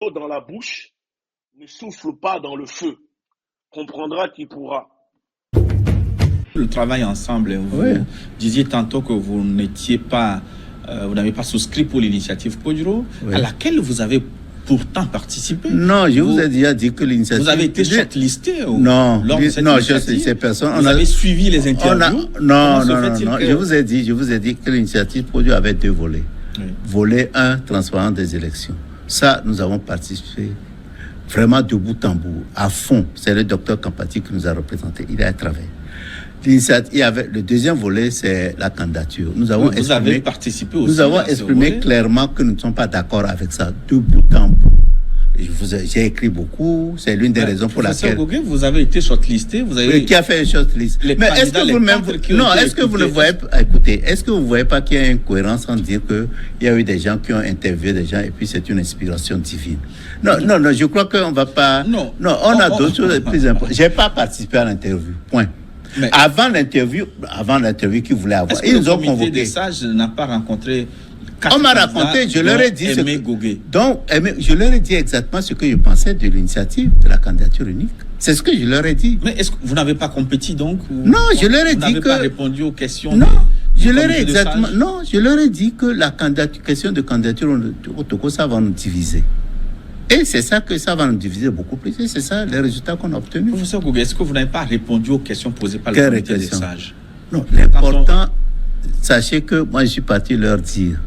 dans la bouche, ne souffle pas dans le feu. Comprendra qui pourra. Le travail ensemble, vous disiez tantôt que vous n'étiez pas, vous n'avez pas souscrit pour l'initiative Poduro, à laquelle vous avez pourtant participé. Non, je vous ai déjà dit que l'initiative... Vous avez été shortlisté lors de cette initiative. Ces personnes... Vous avez suivi les interviews. Non. Je vous ai dit que l'initiative Poduro avait 2 volets. Volet 1, transparence des élections. Ça, nous avons participé vraiment de bout en bout, à fond. C'est le docteur Kampati qui nous a représenté. Il a travaillé. Le deuxième volet, c'est la candidature. Vous avez participé aussi. Nous avons exprimé clairement que nous ne sommes pas d'accord avec ça, de bout en bout. J'ai écrit beaucoup, c'est l'une des raisons pour laquelle... Gougué, vous avez été shortlisté, vous avez... Qui a fait une shortlist? Mais est-ce que vous-même... Non, est-ce que vous ne voyez pas... Écoutez, est-ce que vous ne voyez pas qu'il y a une cohérence en dire qu'il y a eu des gens qui ont interviewé des gens et puis c'est une inspiration divine? Non, je crois qu'on ne va pas... Non, on a d'autres choses plus importantes. Je n'ai pas participé à l'interview, point. Mais avant l'interview qu'ils voulaient avoir, ils nous ont convoqué. Le comité des sages n'a pas rencontré... On m'a raconté, je leur ai dit je leur ai dit exactement ce que je pensais de l'initiative de la candidature unique. C'est ce que je leur ai dit. Mais est-ce que vous n'avez pas compéti donc Non, je leur ai dit que... Vous n'avez pas répondu aux questions je leur ai dit que la question de candidature au Togo, ça va nous diviser. Et c'est ça va nous diviser beaucoup plus. Et c'est ça les résultats qu'on a obtenus. Professeur Gougué, est-ce que vous n'avez pas répondu aux questions posées par le comité des sages? Non, l'important, sachez que moi je suis parti leur dire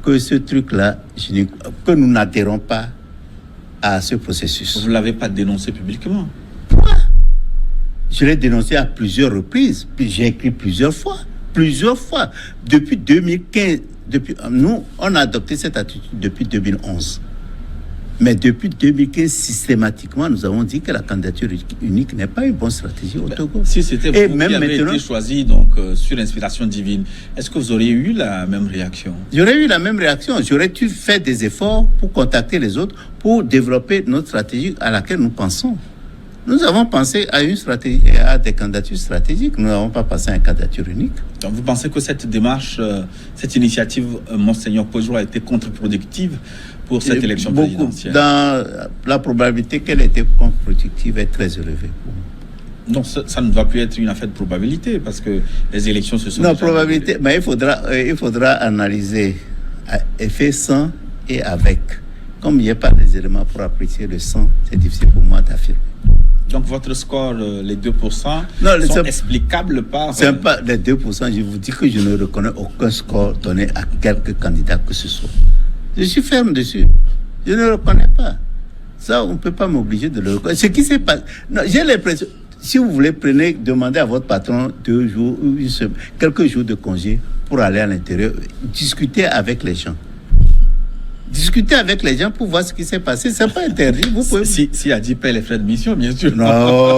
que ce truc-là, que nous n'adhérons pas à ce processus. Vous ne l'avez pas dénoncé publiquement? Pourquoi? Je l'ai dénoncé à plusieurs reprises, puis j'ai écrit plusieurs fois. Depuis 2015, nous, on a adopté cette attitude depuis 2011. Mais depuis 2015, systématiquement, nous avons dit que la candidature unique n'est pas une bonne stratégie au Togo. Si c'était vous qui avez été choisi donc, sur inspiration divine, est-ce que vous auriez eu la même réaction? J'aurais eu la même réaction. J'aurais dû faire des efforts pour contacter les autres, pour développer notre stratégie à laquelle nous pensons. Nous avons pensé à une stratégie, à des candidatures stratégiques. Nous n'avons pas pensé à une candidature unique. Donc vous pensez que cette démarche, cette initiative, Monseigneur Poduro, a été contre-productive pour cette élection présidentielle? La probabilité qu'elle ait été contre-productive est très élevée. Donc ça ne doit plus être une affaire de probabilité parce que les élections se sont... Non, probabilité, mais il faudra analyser effet sans et avec. Comme il n'y a pas des éléments pour apprécier le sans, c'est difficile pour moi d'affirmer. Donc votre score, les 2%, sont explicables par... C'est pas les 2%, je vous dis que je ne reconnais aucun score donné à quelque candidat que ce soit. Je suis ferme dessus. Je ne le reconnais pas. Ça, on ne peut pas m'obliger de le reconnaître. Ce qui s'est passé... J'ai l'impression... Si vous voulez, demandez à votre patron 2 jours ou quelques jours de congé pour aller à l'intérieur, discuter avec les gens. Discuter avec les gens pour voir ce qui s'est passé. Ce n'est pas interdit. Vous pouvez... Si a dit paie les frais de mission, bien sûr. Non.